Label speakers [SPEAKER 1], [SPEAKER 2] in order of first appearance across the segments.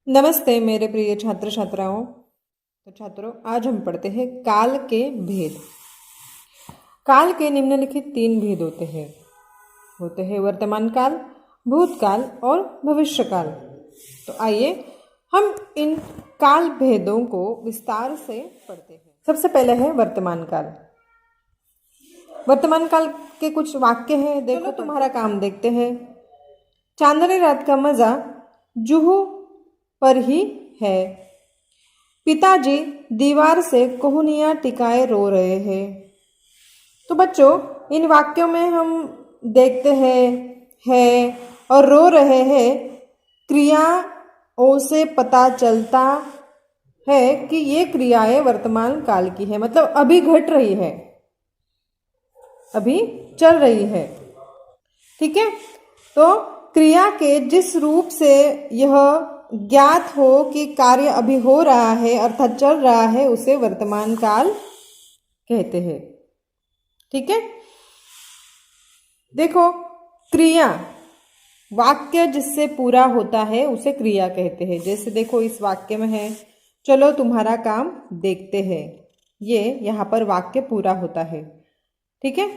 [SPEAKER 1] नमस्ते मेरे प्रिय छात्र छात्राओं। तो छात्रों, आज हम पढ़ते हैं काल के भेद। काल के निम्नलिखित 3 भेद होते हैं वर्तमान काल, भूतकाल और भविष्य काल। तो आइए हम इन काल भेदों को विस्तार से पढ़ते हैं। सबसे पहले है वर्तमान काल। वर्तमान काल के कुछ वाक्य हैं, देखो तुम्हारा काम देखते हैं। चांदनी रात का मजा जुहू पर ही है। पिताजी दीवार से कोहनियां टिकाए रो रहे हैं। तो बच्चों, इन वाक्यों में हम देखते हैं है और रो रहे हैं। क्रियाओं से पता चलता है कि ये क्रियाएं वर्तमान काल की है, मतलब अभी घट रही है, अभी चल रही है। ठीक है, तो क्रिया के जिस रूप से यह ज्ञात हो कि कार्य अभी हो रहा है अर्थात चल रहा है, उसे वर्तमान काल कहते हैं। ठीक है, देखो, क्रिया वाक्य जिससे पूरा होता है उसे क्रिया कहते हैं। जैसे देखो इस वाक्य में है, चलो तुम्हारा काम देखते हैं। ये यहाँ पर वाक्य पूरा होता है। ठीक है,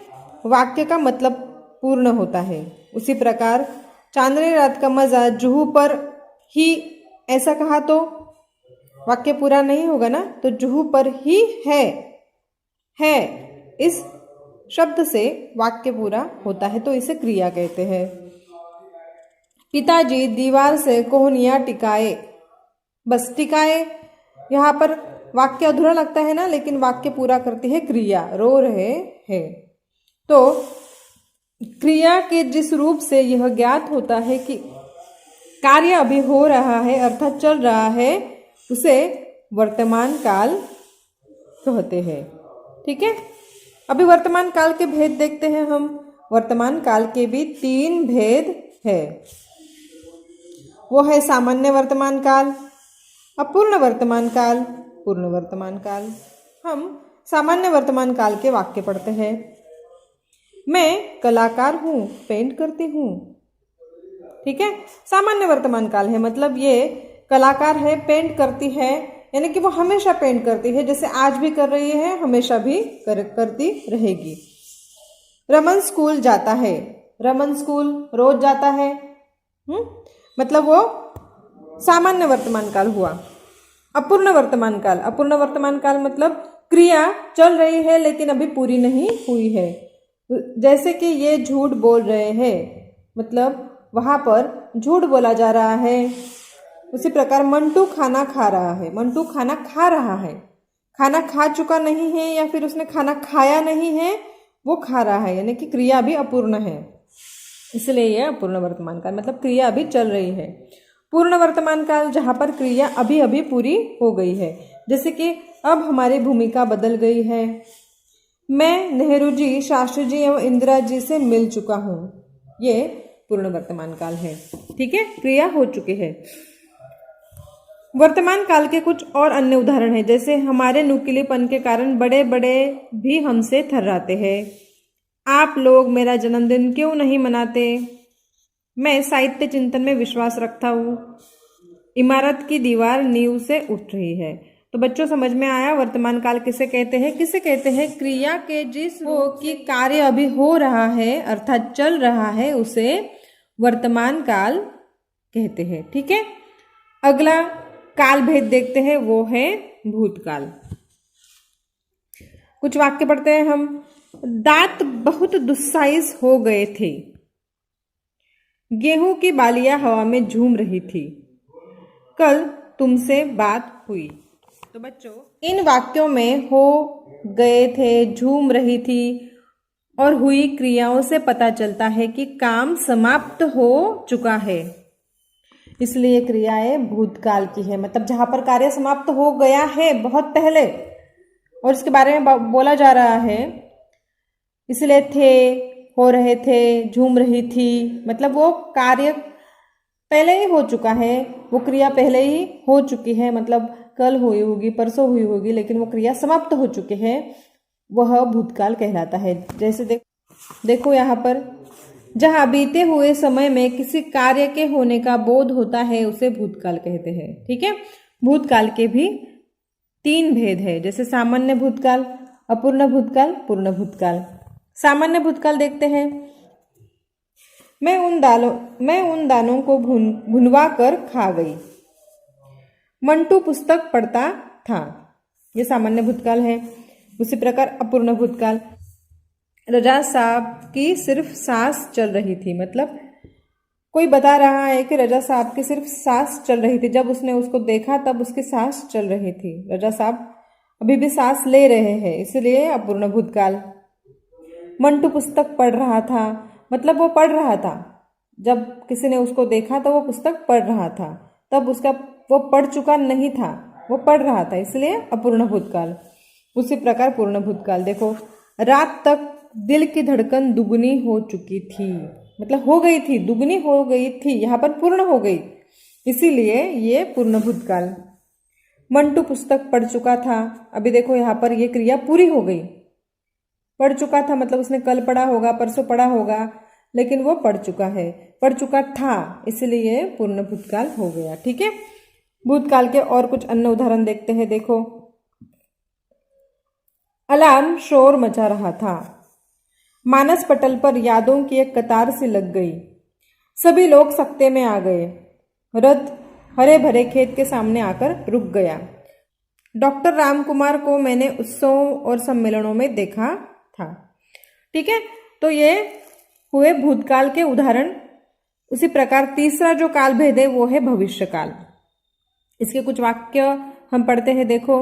[SPEAKER 1] वाक्य का मतलब पूर्ण होता है। उसी प्रकार चांदनी रात का मजा जुहू पर ही, ऐसा कहा तो वाक्य पूरा नहीं होगा ना। तो जुहू पर ही है इस शब्द से वाक्य पूरा होता है, तो इसे क्रिया कहते हैं। पिताजी दीवार से कोहनियां टिकाए, बस टिकाए, यहाँ पर वाक्य अधूरा लगता है ना, लेकिन वाक्य पूरा करती है क्रिया, रो रहे हैं। तो क्रिया के जिस रूप से यह ज्ञात होता है कि कार्य अभी हो रहा है अर्थात चल रहा है, उसे वर्तमान काल कहते हैं। ठीक है, अभी वर्तमान काल के भेद देखते हैं हम। वर्तमान काल के भी 3 भेद है। वो है सामान्य वर्तमान काल, अपूर्ण वर्तमान काल, पूर्ण वर्तमान काल। हम सामान्य वर्तमान काल के वाक्य पढ़ते हैं। मैं कलाकार हूँ, पेंट करती हूँ। ठीक है, सामान्य वर्तमान काल है, मतलब ये कलाकार है, पेंट करती है, यानी कि वो हमेशा पेंट करती है, जैसे आज भी कर रही है, हमेशा भी करती रहेगी। रमन स्कूल जाता है, रमन स्कूल रोज जाता है। मतलब वो सामान्य वर्तमान काल हुआ। अपूर्ण वर्तमान काल, अपूर्ण वर्तमान काल मतलब क्रिया चल रही है लेकिन अभी पूरी नहीं हुई है। जैसे कि ये झूठ बोल रहे हैं, मतलब वहां पर झूठ बोला जा रहा है। उसी प्रकार मंटू खाना खा रहा है, मंटू खाना खा रहा है, खाना खा चुका नहीं है या फिर उसने खाना खाया नहीं है, वो खा रहा है, यानी कि क्रिया भी अपूर्ण है, इसलिए यह अपूर्ण वर्तमान काल, मतलब क्रिया अभी चल रही है। पूर्ण वर्तमान काल जहाँ पर क्रिया अभी अभी पूरी हो गई है, जैसे कि अब हमारी भूमिका बदल गई है। मैं नेहरू जी, शास्त्री जी एवं इंदिरा जी से मिल चुका हूँ, ये पूर्ण वर्तमान काल है। ठीक है, क्रिया हो चुकी है। वर्तमान काल के कुछ और अन्य उदाहरण हैं, जैसे हमारे नुकीलेपन के कारण बड़े बड़े भी हमसे थर्राते हैं। आप लोग मेरा जन्मदिन क्यों नहीं मनाते? मैं साहित्य चिंतन में विश्वास रखता हूँ। इमारत की दीवार नींव से उठ रही है। तो बच्चों, समझ में आया वर्तमान काल किसे कहते हैं? किसे कहते हैं? क्रिया के जिस हो कि कार्य अभी हो रहा है अर्थात चल रहा है, उसे वर्तमान काल कहते हैं। ठीक है, अगला काल भेद देखते हैं, वो है भूतकाल। कुछ वाक्य पढ़ते हैं हम। दांत बहुत दुस्साइज हो गए थे, गेहूं की बालियां हवा में झूम रही थी, कल तुमसे बात हुई। तो बच्चों, इन वाक्यों में हो गए थे, झूम रही थी और हुई क्रियाओं से पता चलता है कि काम समाप्त हो चुका है, इसलिए क्रियाएं भूतकाल की है, मतलब जहां पर कार्य समाप्त हो गया है बहुत पहले और इसके बारे में बोला जा रहा है, इसलिए थे, हो रहे थे, झूम रही थी, मतलब वो कार्य पहले ही हो चुका है, वो क्रिया पहले ही हो चुकी है, मतलब कल हुई होगी, परसों हुई होगी, लेकिन वो क्रिया समाप्त हो चुकी है, वह भूतकाल कहलाता है। जैसे देखो यहाँ पर जहां बीते हुए समय में किसी कार्य के होने का बोध होता है उसे भूतकाल कहते हैं। ठीक है, भूतकाल के भी 3 भेद है, जैसे सामान्य भूतकाल, अपूर्ण भूतकाल, पूर्ण भूतकाल। सामान्य भूतकाल देखते हैं। मैं उन दानों को भुनवा कर खा गई। मंटू पुस्तक पढ़ता था। ये सामान्य भूतकाल है। उसी प्रकार अपूर्ण भूतकाल, रजा साहब की सिर्फ सांस चल रही थी। मतलब कोई बता रहा है कि रजा साहब की सिर्फ सांस चल रही थी, जब उसने उसको देखा तब उसकी सांस चल रही थी। रजा साहब अभी भी सांस ले रहे हैं, इसलिए अपूर्ण भूतकाल। मंटू पुस्तक पढ़ रहा था, मतलब वो पढ़ रहा था। जब किसी ने उसको देखा तो वो पुस्तक पढ़ रहा था, तब वो पढ़ चुका नहीं था, वो पढ़ रहा था, इसलिए अपूर्ण भूतकाल। उसी प्रकार पूर्ण भूतकाल देखो, रात तक दिल की धड़कन दुगनी हो चुकी थी। मतलब हो गई थी, दुगनी हो गई थी, यहाँ पर पूर्ण हो गई, इसीलिए ये पूर्ण भूतकाल। मंटू पुस्तक पढ़ चुका था। अभी देखो यहाँ पर ये क्रिया पूरी हो गई। पढ़ चुका था मतलब उसने कल पढ़ा होगा, परसों पढ़ा होगा, लेकिन वो पढ़ चुका है। पढ़ चुका था, इसलिए पूर्ण भूतकाल हो गया। ठीक है, भूतकाल के और कुछ अन्य उदाहरण देखते हैं। देखो, अलार्म शोर मचा रहा था। मानस पटल पर यादों की एक कतार सी लग गई। सभी लोग सकते में आ गए। रथ हरे भरे खेत के सामने आकर रुक गया। डॉक्टर रामकुमार को मैंने उत्सवों और सम्मेलनों में देखा था। ठीक है, तो ये हुए भूतकाल के उदाहरण। उसी प्रकार तीसरा जो काल भेद है वो है भविष्यकाल। इसके कुछ वाक्य हम पढ़ते हैं। देखो,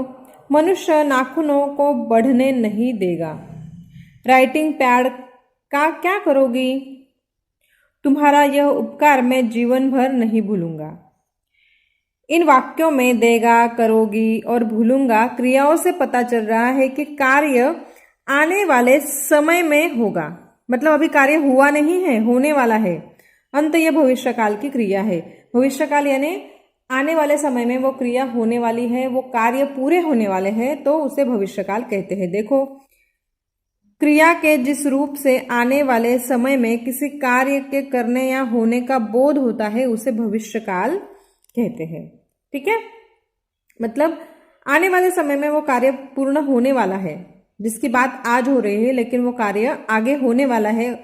[SPEAKER 1] मनुष्य नाखूनों को बढ़ने नहीं देगा। राइटिंग पैड का क्या करोगी? तुम्हारा यह उपकार मैं जीवन भर नहीं भूलूंगा। इन वाक्यों में देगा, करोगी और भूलूंगा क्रियाओं से पता चल रहा है कि कार्य आने वाले समय में होगा। मतलब अभी कार्य हुआ नहीं है, होने वाला है। अंत यह भविष्यकाल की क्रिया है। भविष्यकाल यानी आने वाले समय में वो क्रिया होने वाली है, वो कार्य पूरे होने वाले हैं, तो उसे भविष्यकाल कहते हैं। देखो, क्रिया के जिस रूप से आने वाले समय में किसी कार्य के करने या होने का बोध होता है उसे भविष्यकाल कहते हैं। ठीक है, मतलब आने वाले समय में वो कार्य पूर्ण होने वाला है, जिसकी बात आज हो रही है लेकिन वो कार्य आगे होने वाला है,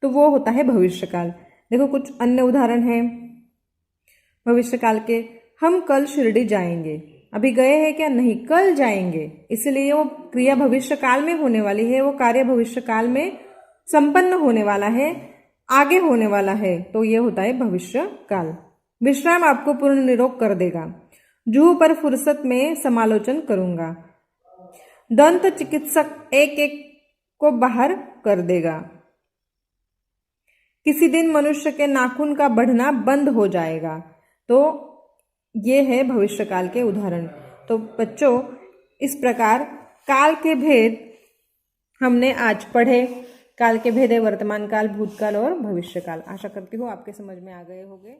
[SPEAKER 1] तो वो होता है भविष्यकाल। देखो, कुछ अन्य उदाहरण हैं भविष्यकाल के। हम कल शिरडी जाएंगे। अभी गए हैं क्या? नहीं, कल जाएंगे, इसलिए वो क्रिया भविष्यकाल में होने वाली है, वो कार्य भविष्यकाल में संपन्न होने वाला है, आगे होने वाला है, तो ये होता है भविष्यकाल। विश्राम आपको पूर्ण निरोग कर देगा। जूह पर फुर्सत में समालोचन करूंगा। दंत चिकित्सक एक एक को बाहर कर देगा। किसी दिन मनुष्य के नाखून का बढ़ना बंद हो जाएगा। तो ये है भविष्यकाल के उदाहरण। तो बच्चों, इस प्रकार काल के भेद हमने आज पढ़े। काल के भेद है वर्तमान काल, भूतकाल और भविष्यकाल। आशा करती हूँ आपके समझ में आ गए होंगे।